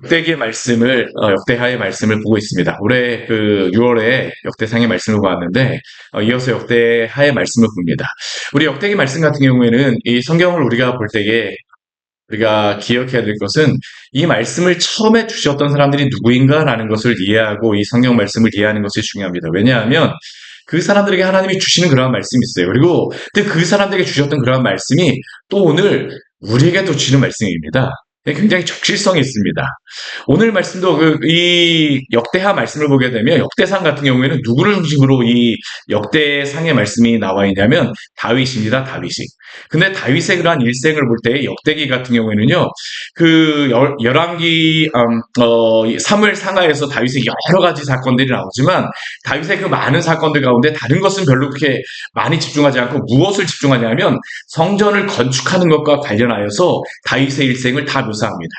역대기의 말씀을 역대하의 말씀을 보고 있습니다. 올해 그 6월에 역대상의 말씀을 보았는데 이어서 역대하의 말씀을 봅니다. 우리 역대기 말씀 같은 경우에는 이 성경을 우리가 볼 때에 우리가 기억해야 될 것은 이 말씀을 처음에 주셨던 사람들이 누구인가라는 것을 이해하고 이 성경 말씀을 이해하는 것이 중요합니다. 왜냐하면 그 사람들에게 하나님이 주시는 그러한 말씀이 있어요. 그리고 그 사람들에게 주셨던 그러한 말씀이 또 오늘 우리에게도 주시는 말씀입니다. 굉장히 적실성이 있습니다. 오늘 말씀도 이 역대하 말씀을 보게 되면 역대상 같은 경우에는 누구를 중심으로 이 역대상의 말씀이 나와 있냐면 다윗입니다. 다윗이. 근데 다윗의 그러한 일생을 볼 때 역대기 같은 경우에는요, 그 열왕기, 사무엘 상하에서 다윗의 여러 가지 사건들이 나오지만 다윗의 그 많은 사건들 가운데 다른 것은 별로 그렇게 많이 집중하지 않고 무엇을 집중하냐면 성전을 건축하는 것과 관련하여서 다윗의 일생을 다 묘사합니다.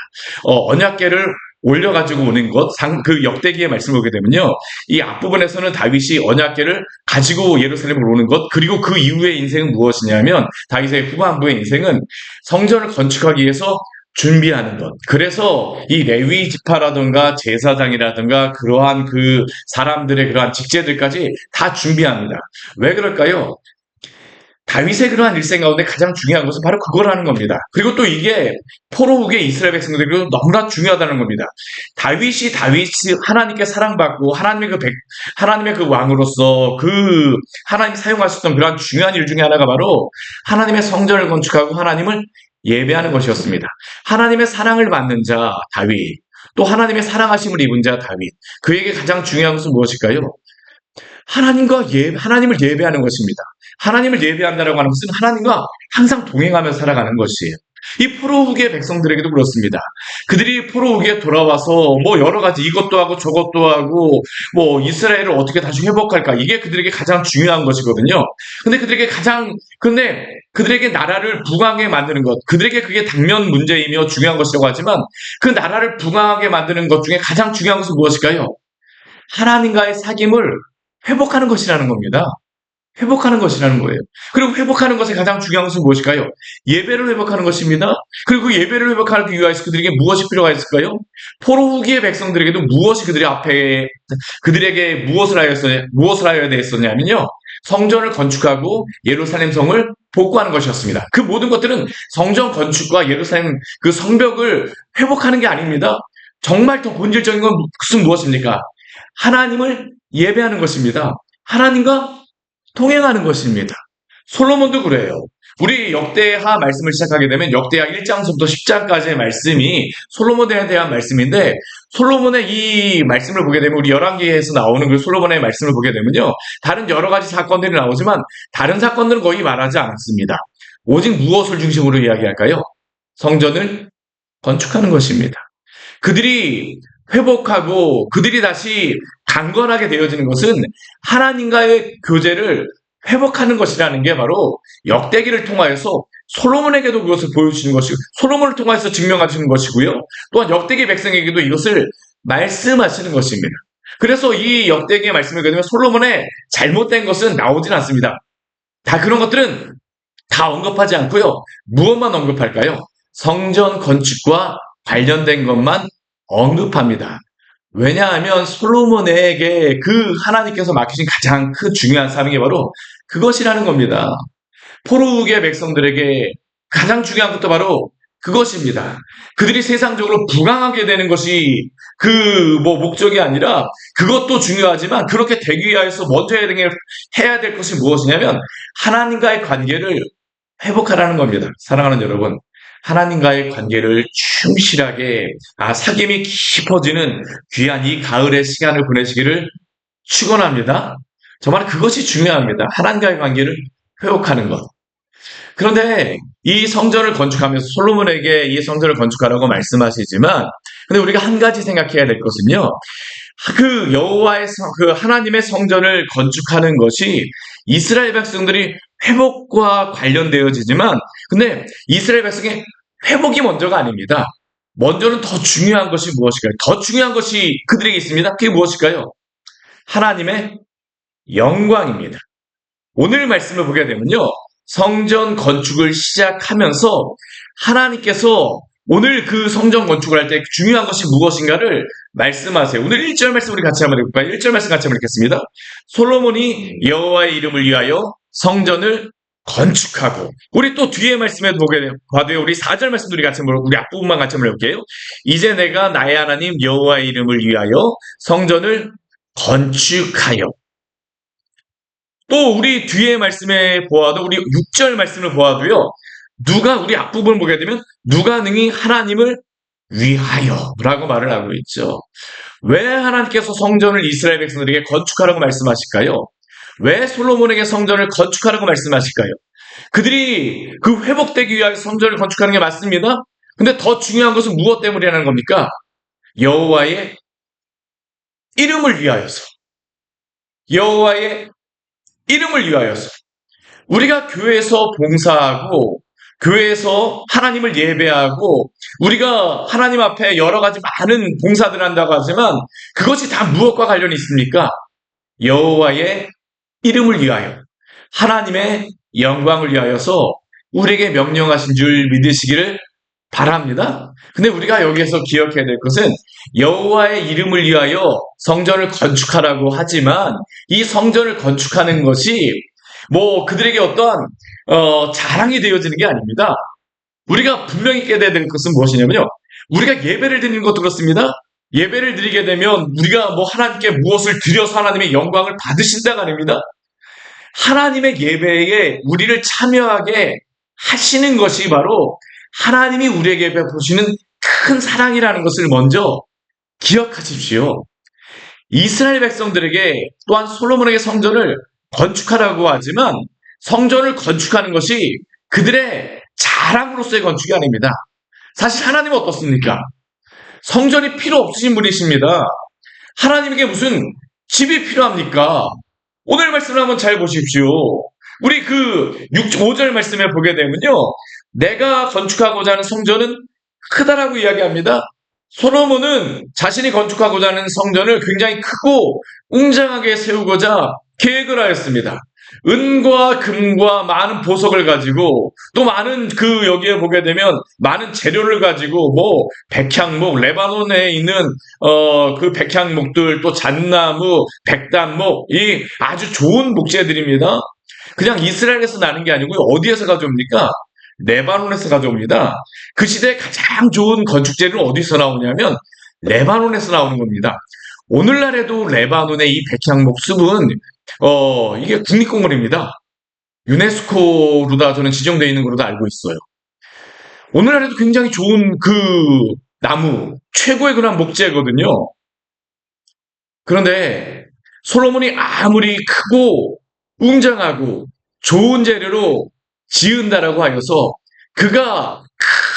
언약궤를 올려가지고 오는 것, 그 역대기의 말씀을 보게 되면요. 이 앞부분에서는 다윗이 언약궤를 가지고 예루살렘으로 오는 것, 그리고 그 이후의 인생은 무엇이냐면, 다윗의 후반부의 인생은 성전을 건축하기 위해서 준비하는 것. 그래서 이 레위 지파라든가 제사장이라든가 그러한 그 사람들의 그러한 직제들까지 다 준비합니다. 왜 그럴까요? 다윗의 그러한 일생 가운데 가장 중요한 것은 바로 그거라는 겁니다. 그리고 또 이게 포로 후의 이스라엘 백성들에게도 너무나 중요하다는 겁니다. 다윗이 하나님께 사랑받고 하나님의 그 왕으로서 그 하나님 사용하셨던 그러한 중요한 일 중에 하나가 바로 하나님의 성전을 건축하고 하나님을 예배하는 것이었습니다. 하나님의 사랑을 받는 자 다윗, 또 하나님의 사랑하심을 입은 자 다윗, 그에게 가장 중요한 것은 무엇일까요? 하나님을 예배하는 것입니다. 하나님을 예배한다라고 하는 것은 하나님과 항상 동행하며 살아가는 것이에요. 이 포로 후기의 백성들에게도 그렇습니다. 그들이 포로 후기에 돌아와서 뭐 여러 가지 이것도 하고 저것도 하고 뭐 이스라엘을 어떻게 다시 회복할까, 이게 그들에게 가장 중요한 것이거든요. 근데 그들에게 나라를 부강하게 만드는 것, 그들에게 그게 당면 문제이며 중요한 것이라고 하지만 그 나라를 부강하게 만드는 것 중에 가장 중요한 것은 무엇일까요? 하나님과의 사귐을 회복하는 것이라는 겁니다. 회복하는 것이라는 거예요. 그리고 회복하는 것의 가장 중요한 것은 무엇일까요? 예배를 회복하는 것입니다. 그리고 그 예배를 회복하기 위해서 그들에게 무엇이 필요가 있을까요? 포로 후기의 백성들에게도 무엇이 그들에게 무엇을 하여야 되었었냐면요, 성전을 건축하고 예루살렘 성을 복구하는 것이었습니다. 그 모든 것들은 성전 건축과 예루살렘 그 성벽을 회복하는 게 아닙니다. 정말 더 본질적인 건 무엇입니까? 하나님을 예배하는 것입니다. 하나님과 통행하는 것입니다. 솔로몬도 그래요. 우리 역대하 말씀을 시작하게 되면 역대하 1장부터 10장까지의 말씀이 솔로몬에 대한 말씀인데, 솔로몬의 이 말씀을 보게 되면 우리 열왕기에서 나오는 그 솔로몬의 말씀을 보게 되면요, 다른 여러 가지 사건들이 나오지만 다른 사건들은 거의 말하지 않습니다. 오직 무엇을 중심으로 이야기할까요? 성전을 건축하는 것입니다. 그들이 회복하고 그들이 다시 강건하게 되어지는 것은 하나님과의 교제를 회복하는 것이라는 게 바로 역대기를 통하여서 솔로몬에게도 그것을 보여주시는 것이고 솔로몬을 통해서 증명하시는 것이고요. 또한 역대기 백성에게도 이것을 말씀하시는 것입니다. 그래서 이 역대기의 말씀을 보게 되면 솔로몬의 잘못된 것은 나오진 않습니다. 다 그런 것들은 다 언급하지 않고요. 무엇만 언급할까요? 성전 건축과 관련된 것만 언급합니다. 왜냐하면 솔로몬에게 그 하나님께서 맡기신 가장 큰 중요한 사명이 바로 그것이라는 겁니다. 포로국의 백성들에게 가장 중요한 것도 바로 그것입니다. 그들이 세상적으로 부강하게 되는 것이 목적이 아니라, 그것도 중요하지만 그렇게 되기 위해서 먼저 해야 될 것이 무엇이냐면 하나님과의 관계를 회복하라는 겁니다. 사랑하는 여러분, 하나님과의 관계를 충실하게 사귐이 깊어지는 귀한 이 가을의 시간을 보내시기를 축원합니다. 정말 그것이 중요합니다. 하나님과의 관계를 회복하는 것. 그런데 이 성전을 건축하면서 솔로몬에게 이 성전을 건축하라고 말씀하시지만, 근데 우리가 한 가지 생각해야 될 것은요, 그 그 하나님의 성전을 건축하는 것이 이스라엘 백성들이 회복과 관련되어지지만, 근데 이스라엘 백성의 회복이 먼저가 아닙니다. 먼저는 더 중요한 것이 무엇일까요? 더 중요한 것이 그들에게 있습니다. 그게 무엇일까요? 하나님의 영광입니다. 오늘 말씀을 보게 되면요, 성전 건축을 시작하면서 하나님께서 오늘 그 성전 건축을 할 때 중요한 것이 무엇인가를 말씀하세요. 오늘 1절 말씀 우리 같이 한번 읽을까요? 1절 말씀 같이 한번 읽겠습니다. 솔로몬이 여호와의 이름을 위하여 성전을 건축하고, 우리 또 뒤에 말씀에 보게 봐도요. 우리 4절 말씀 우리 같이 한번, 우리 앞부분만 같이 한번 읽을게요. 이제 내가 나의 하나님 여호와의 이름을 위하여 성전을 건축하여. 또 우리 뒤에 말씀에 보아도, 우리 6절 말씀을 보아도요. 누가, 우리 앞부분을 보게 되면 누가 능히 하나님을 위하여 라고 말을 하고 있죠. 왜 하나님께서 성전을 이스라엘 백성들에게 건축하라고 말씀하실까요? 왜 솔로몬에게 성전을 건축하라고 말씀하실까요? 그들이 그 회복되기 위해서 성전을 건축하는 게 맞습니다. 근데 더 중요한 것은 무엇 때문이라는 겁니까? 여호와의 이름을 위하여서. 여호와의 이름을 위하여서. 우리가 교회에서 봉사하고 교회에서 하나님을 예배하고 우리가 하나님 앞에 여러 가지 많은 봉사들을 한다고 하지만 그것이 다 무엇과 관련이 있습니까? 여호와의 이름을 위하여, 하나님의 영광을 위하여서 우리에게 명령하신 줄 믿으시기를 바랍니다. 근데 우리가 여기에서 기억해야 될 것은 여호와의 이름을 위하여 성전을 건축하라고 하지만 이 성전을 건축하는 것이 뭐 그들에게 어떠한 자랑이 되어지는 게 아닙니다. 우리가 분명히 깨달아야 될 것은 무엇이냐면요. 우리가 예배를 드리는 것도 그렇습니다. 예배를 드리게 되면 우리가 뭐 하나님께 무엇을 드려서 하나님의 영광을 받으신다가 아닙니다. 하나님의 예배에 우리를 참여하게 하시는 것이 바로 하나님이 우리에게 베푸시는 큰 사랑이라는 것을 먼저 기억하십시오. 이스라엘 백성들에게 또한 솔로몬에게 성전을 건축하라고 하지만 성전을 건축하는 것이 그들의 자랑으로서의 건축이 아닙니다. 사실 하나님은 어떻습니까? 성전이 필요 없으신 분이십니다. 하나님에게 무슨 집이 필요합니까? 오늘 말씀을 한번 잘 보십시오. 우리 그 5절 말씀에 보게 되면요. 내가 건축하고자 하는 성전은 크다라고 이야기합니다. 솔로몬은 자신이 건축하고자 하는 성전을 굉장히 크고 웅장하게 세우고자 계획을 하였습니다. 은과 금과 많은 보석을 가지고 또 많은 여기에 보게 되면 많은 재료를 가지고 뭐 백향목, 레바논에 있는 그 백향목들, 또 잣나무, 백단목, 이 아주 좋은 목재들입니다. 그냥 이스라엘에서 나는 게 아니고요. 어디에서 가져옵니까? 레바논에서 가져옵니다. 그 시대에 가장 좋은 건축 재료는 어디서 나오냐면 레바논에서 나오는 겁니다. 오늘날에도 레바논의 이 백향목 숲은 이게 국립공원입니다. 유네스코로다 저는 지정되어 있는 걸로도 알고 있어요. 오늘날에도 굉장히 좋은 그 나무, 최고의 그런 목재거든요. 그런데 솔로몬이 아무리 크고 웅장하고 좋은 재료로 지은다라고 하여서 그가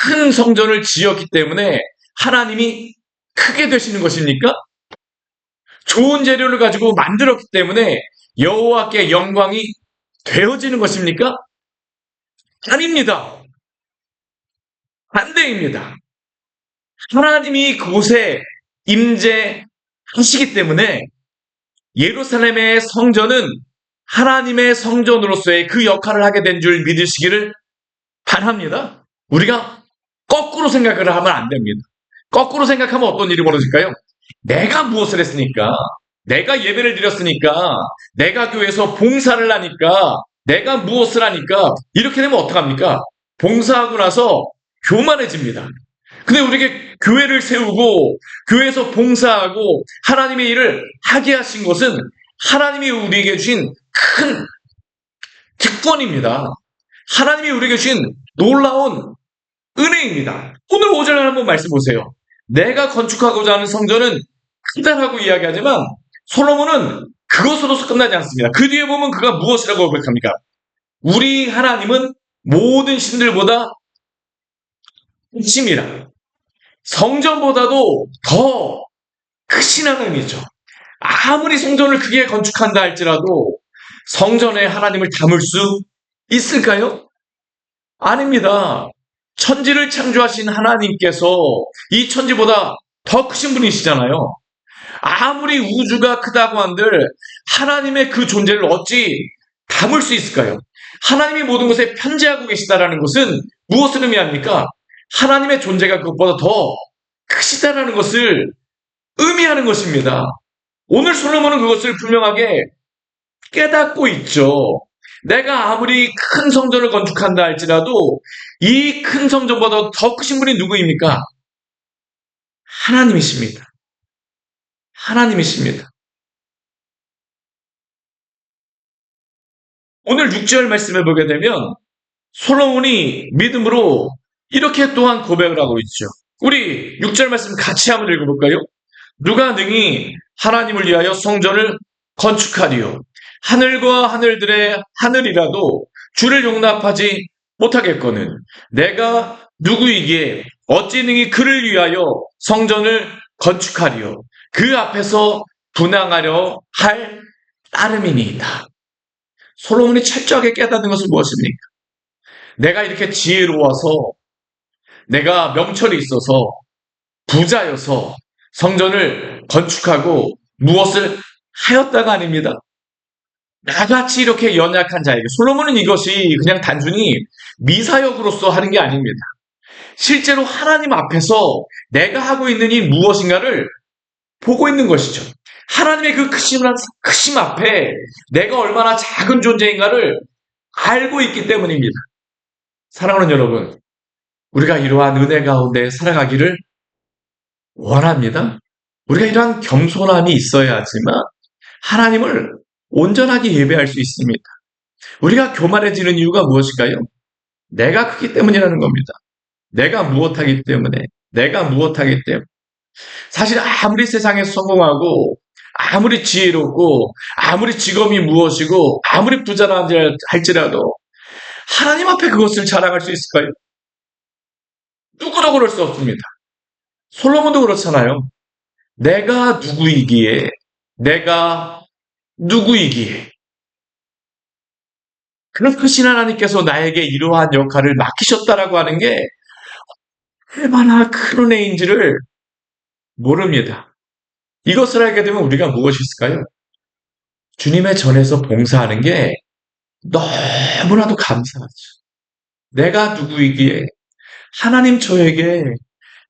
큰 성전을 지었기 때문에 하나님이 크게 되시는 것입니까? 좋은 재료를 가지고 만들었기 때문에 여호와께 영광이 되어지는 것입니까? 아닙니다. 반대입니다. 하나님이 그곳에 임재하시기 때문에 예루살렘의 성전은 하나님의 성전으로서의 그 역할을 하게 된 줄 믿으시기를 바랍니다. 우리가 거꾸로 생각을 하면 안 됩니다. 거꾸로 생각하면 어떤 일이 벌어질까요? 내가 무엇을 했으니까, 내가 예배를 드렸으니까, 내가 교회에서 봉사를 하니까, 내가 무엇을 하니까 이렇게 되면 어떡합니까? 봉사하고 나서 교만해집니다. 근데 우리에게 교회를 세우고 교회에서 봉사하고 하나님의 일을 하게 하신 것은 하나님이 우리에게 주신 큰 특권입니다. 하나님이 우리에게 주신 놀라운 은혜입니다. 오늘 5절을 한번 말씀 보세요. 내가 건축하고자 하는 성전은 크다라고 이야기하지만 솔로몬은 그것으로서 끝나지 않습니다. 그 뒤에 보면 그가 무엇이라고 고백합니까? 우리 하나님은 모든 신들보다 크십니다. 성전보다도 더 크신 하나님이죠. 아무리 성전을 크게 건축한다 할지라도 성전에 하나님을 담을 수 있을까요? 아닙니다. 천지를 창조하신 하나님께서 이 천지보다 더 크신 분이시잖아요. 아무리 우주가 크다고 한들 하나님의 그 존재를 어찌 담을 수 있을까요? 하나님이 모든 것에 편재하고 계시다라는 것은 무엇을 의미합니까? 하나님의 존재가 그것보다 더 크시다라는 것을 의미하는 것입니다. 오늘 솔로몬은 그것을 분명하게 깨닫고 있죠. 내가 아무리 큰 성전을 건축한다 할지라도 이 큰 성전보다 더 크신 분이 누구입니까? 하나님이십니다. 하나님이십니다. 오늘 6절 말씀을 보게 되면 솔로몬이 믿음으로 이렇게 또한 고백을 하고 있죠. 우리 6절 말씀 같이 한번 읽어볼까요? 누가 능히 하나님을 위하여 성전을 건축하리요. 하늘과 하늘들의 하늘이라도 주를 용납하지 못하겠거늘 내가 누구이기에 어찌 능히 그를 위하여 성전을 건축하리요. 그 앞에서 분향하려 할 따름이니이다. 솔로몬이 철저하게 깨닫는 것은 무엇입니까? 내가 이렇게 지혜로워서 내가 명철이 있어서 부자여서 성전을 건축하고 무엇을 하였다가 아닙니다. 나같이 이렇게 연약한 자에게 솔로몬은 이것이 그냥 단순히 미사역으로서 하는 게 아닙니다. 실제로 하나님 앞에서 내가 하고 있는 일 무엇인가를 보고 있는 것이죠. 하나님의 그 크심 앞에 내가 얼마나 작은 존재인가를 알고 있기 때문입니다. 사랑하는 여러분, 우리가 이러한 은혜 가운데 살아가기를 원합니다. 우리가 이러한 겸손함이 있어야지만 하나님을 온전하게 예배할 수 있습니다. 우리가 교만해지는 이유가 무엇일까요? 내가 크기 때문이라는 겁니다. 내가 무엇하기 때문에. 사실 아무리 세상에서 성공하고 아무리 지혜롭고 아무리 직업이 무엇이고 아무리 부자라 할지라도 하나님 앞에 그것을 자랑할 수 있을까요? 누구도 그럴 수 없습니다. 솔로몬도 그렇잖아요. 내가 누구이기에 그런 크신 하나님께서 나에게 이러한 역할을 맡기셨다라고 하는 게 얼마나 큰 은혜인지를 모릅니다. 이것을 알게 되면 우리가 무엇이 있을까요? 주님의 전에서 봉사하는 게 너무나도 감사하죠. 내가 누구이기에 하나님 저에게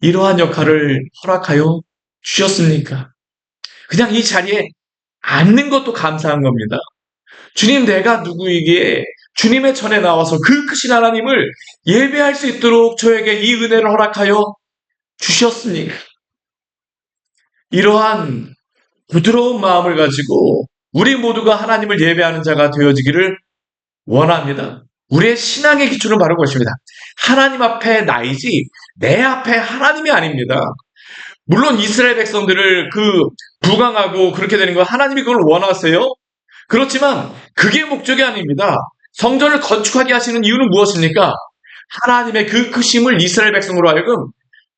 이러한 역할을 허락하여 주셨습니까? 그냥 이 자리에 앉는 것도 감사한 겁니다. 주님 내가 누구이기에 주님의 전에 나와서 그 크신 하나님을 예배할 수 있도록 저에게 이 은혜를 허락하여 주셨습니까? 이러한 부드러운 마음을 가지고 우리 모두가 하나님을 예배하는 자가 되어지기를 원합니다. 우리의 신앙의 기초는 바로 그것입니다. 하나님 앞에 나이지 내 앞에 하나님이 아닙니다. 물론 이스라엘 백성들을 부강하고 그렇게 되는 거 하나님이 그걸 원하세요? 그렇지만 그게 목적이 아닙니다. 성전을 건축하게 하시는 이유는 무엇입니까? 하나님의 그 크심을 이스라엘 백성으로 하여금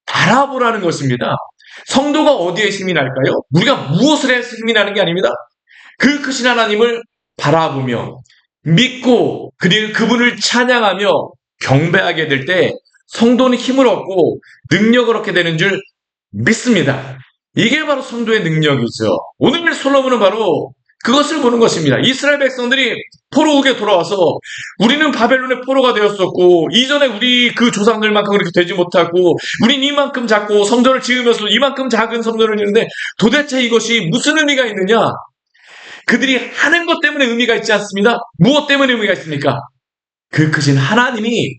바라보라는 것입니다. 성도가 어디에 힘이 날까요? 우리가 무엇을 해서 힘이 나는 게 아닙니다. 그 크신 하나님을 바라보며 믿고 그리고 그분을 찬양하며 경배하게 될 때 성도는 힘을 얻고 능력을 얻게 되는 줄 믿습니다. 이게 바로 성도의 능력이죠. 오늘 솔로몬은 바로 그것을 보는 것입니다. 이스라엘 백성들이 포로국에 돌아와서 우리는 바벨론의 포로가 되었었고 이전에 우리 그 조상들만큼 그렇게 되지 못하고 우린 이만큼 작고 성전을 지으면서 이만큼 작은 성전을 지는데 도대체 이것이 무슨 의미가 있느냐? 그들이 하는 것 때문에 의미가 있지 않습니다. 무엇 때문에 의미가 있습니까? 그 크신 하나님이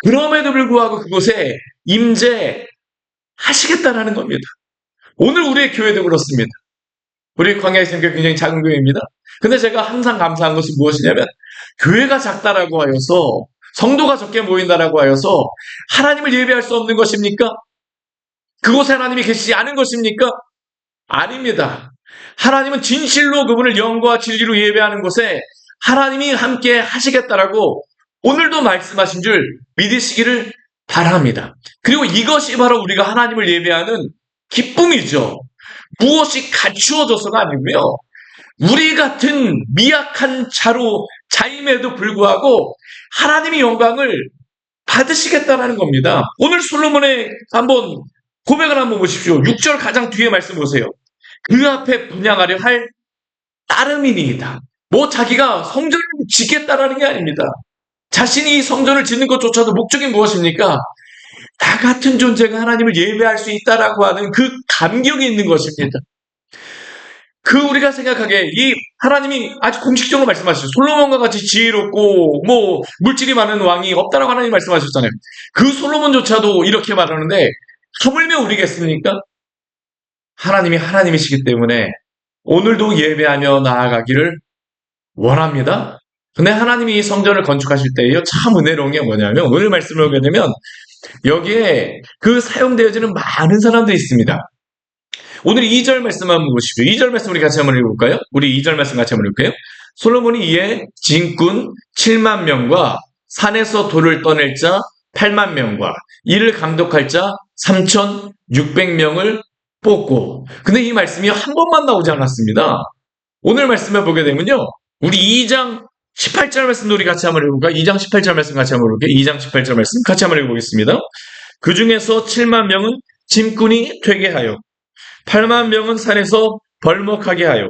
그럼에도 불구하고 그곳에 임재하시겠다라는 겁니다. 오늘 우리의 교회도 그렇습니다. 우리 광야의 생교회 굉장히 작은 교회입니다. 근데 제가 항상 감사한 것은 무엇이냐면 교회가 작다라고 하여서 성도가 적게 모인다라고 하여서 하나님을 예배할 수 없는 것입니까? 그곳에 하나님이 계시지 않은 것입니까? 아닙니다. 하나님은 진실로 그분을 영과 진리로 예배하는 곳에 하나님이 함께 하시겠다라고 오늘도 말씀하신 줄 믿으시기를 바랍니다. 그리고 이것이 바로 우리가 하나님을 예배하는 기쁨이죠. 무엇이 갖추어져서가 아니고요. 우리 같은 미약한 자임에도 불구하고 하나님의 영광을 받으시겠다라는 겁니다. 오늘 솔로몬의 한번 고백을 한번 보십시오. 6절 가장 뒤에 말씀 보세요. 그 앞에 분향하려 할 따름이니이다. 자기가 성전을 짓겠다라는 게 아닙니다. 자신이 성전을 짓는 것조차도 목적이 무엇입니까? 나 같은 존재가 하나님을 예배할 수 있다라고 하는 그 감격이 있는 것입니다. 그 우리가 생각하기에 이 하나님이 아주 공식적으로 말씀하셨죠. 솔로몬과 같이 지혜롭고 뭐 물질이 많은 왕이 없다라고 하나님 말씀하셨잖아요. 그 솔로몬조차도 이렇게 말하는데 하물며 우리겠습니까? 하나님이 하나님이시기 때문에 오늘도 예배하며 나아가기를 원합니다. 근데 하나님이 이 성전을 건축하실 때요, 참 은혜로운 게 뭐냐면, 오늘 말씀을 보게 되면, 여기에 그 사용되어지는 많은 사람들이 있습니다. 오늘 2절 말씀 한번 보십시오. 2절 말씀 우리 같이 한번 읽어볼까요? 우리 2절 말씀 같이 한번 읽을까요? 솔로몬이 이에 진군 7만 명과 산에서 돌을 떠낼 자 8만 명과 이를 감독할 자 3,600명을 뽑고, 근데 이 말씀이 한 번만 나오지 않았습니다. 오늘 말씀을 보게 되면요, 우리 2장 18절 말씀도 우리 같이 한번 읽어볼까요? 2장 18절 말씀 같이 한번 읽어볼게요. 2장 18절 말씀 같이 한번 읽어보겠습니다. 그 중에서 7만 명은 짐꾼이 되게 하여 8만 명은 산에서 벌목하게 하여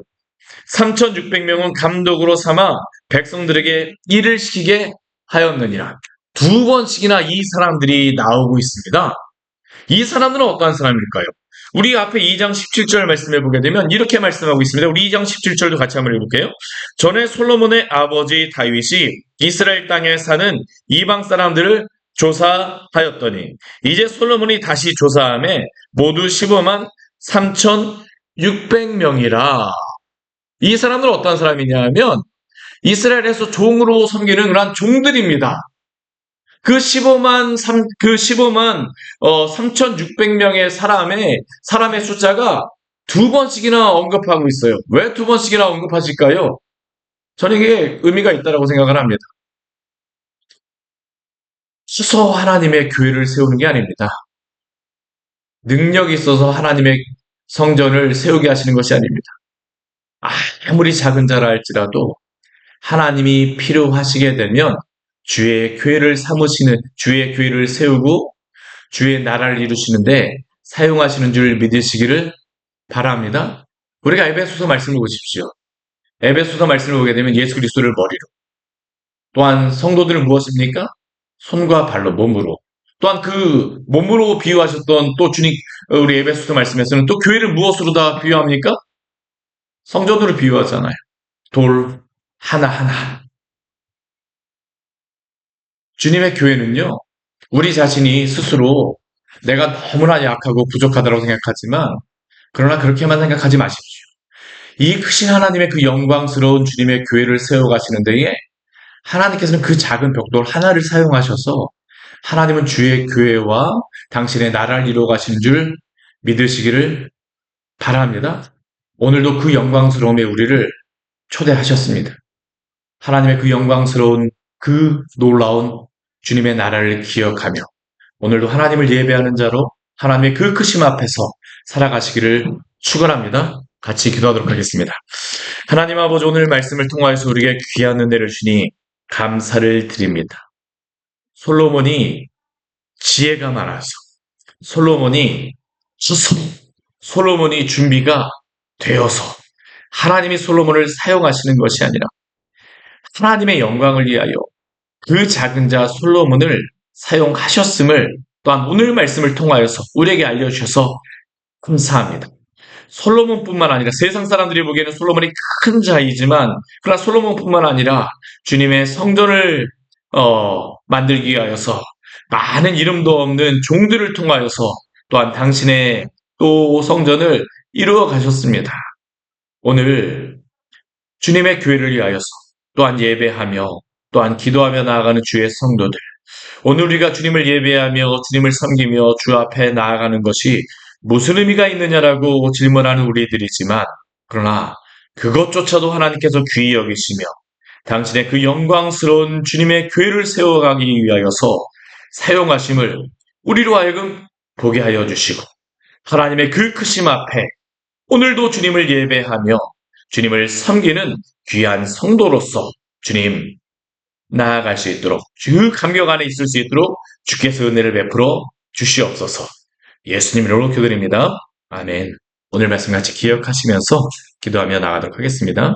3,600명은 감독으로 삼아 백성들에게 일을 시키게 하였느니라. 두 번씩이나 이 사람들이 나오고 있습니다. 이 사람들은 어떠한 사람일까요? 우리 앞에 2장 17절 말씀해 보게 되면 이렇게 말씀하고 있습니다. 우리 2장 17절도 같이 한번 읽어볼게요. 전에 솔로몬의 아버지 다윗이 이스라엘 땅에 사는 이방 사람들을 조사하였더니 이제 솔로몬이 다시 조사함에 모두 15만 3,600명이라. 이 사람들은 어떤 사람이냐 하면 이스라엘에서 종으로 섬기는 그런 종들입니다. 그 15만 3,600명의 사람의 숫자가 두 번씩이나 언급하고 있어요. 왜 두 번씩이나 언급하실까요? 저는 이게 의미가 있다고 생각을 합니다. 수서 하나님의 교회를 세우는 게 아닙니다. 능력이 있어서 하나님의 성전을 세우게 하시는 것이 아닙니다. 아무리 작은 자라 할지라도 하나님이 필요하시게 되면 주의 교회를 세우고 주의 나라를 이루시는데 사용하시는 줄 믿으시기를 바랍니다. 우리가 에베소서 말씀을 보십시오. 에베소서 말씀을 보게 되면 예수 그리스도를 머리로, 또한 성도들은 무엇입니까? 손과 발로, 몸으로, 또한 그 몸으로 비유하셨던 또 주님, 우리 에베소서 말씀에서는 또 교회를 무엇으로 다 비유합니까? 성전으로 비유하잖아요. 돌 하나하나. 주님의 교회는요, 우리 자신이 스스로 내가 너무나 약하고 부족하다고 생각하지만, 그러나 그렇게만 생각하지 마십시오. 이 크신 하나님의 그 영광스러운 주님의 교회를 세워가시는 데에 하나님께서는 그 작은 벽돌 하나를 사용하셔서 하나님은 주의 교회와 당신의 나라를 이루어가시는 줄 믿으시기를 바랍니다. 오늘도 그 영광스러움에 우리를 초대하셨습니다. 하나님의 그 영광스러운 그 놀라운 주님의 나라를 기억하며 오늘도 하나님을 예배하는 자로 하나님의 그 크심 앞에서 살아가시기를 축원합니다. 같이 기도하도록 하겠습니다. 하나님 아버지, 오늘 말씀을 통하여서 우리에게 귀한 은혜를 주니 감사를 드립니다. 솔로몬이 지혜가 많아서, 솔로몬이 준비가 되어서 하나님이 솔로몬을 사용하시는 것이 아니라 하나님의 영광을 위하여 그 작은 자 솔로몬을 사용하셨음을 또한 오늘 말씀을 통하여서 우리에게 알려주셔서 감사합니다. 솔로몬뿐만 아니라 세상 사람들이 보기에는 솔로몬이 큰 자이지만, 그러나 솔로몬뿐만 아니라 주님의 성전을 만들기 위하여서 많은 이름도 없는 종들을 통하여서 또한 당신의 또 성전을 이루어 가셨습니다. 오늘 주님의 교회를 위하여서 또한 예배하며 또한 기도하며 나아가는 주의 성도들, 오늘 우리가 주님을 예배하며 주님을 섬기며 주 앞에 나아가는 것이 무슨 의미가 있느냐라고 질문하는 우리들이지만, 그러나 그것조차도 하나님께서 귀히 여기시며 당신의 그 영광스러운 주님의 교회를 세워가기 위하여서 사용하심을 우리로 하여금 보게 하여 주시고, 하나님의 그 크심 앞에 오늘도 주님을 예배하며 주님을 섬기는 귀한 성도로서 주님 나아갈 수 있도록, 그 감격 안에 있을 수 있도록 주께서 은혜를 베풀어 주시옵소서. 예수님 이름으로 기도드립니다. 아멘. 오늘 말씀 같이 기억하시면서 기도하며 나가도록 하겠습니다.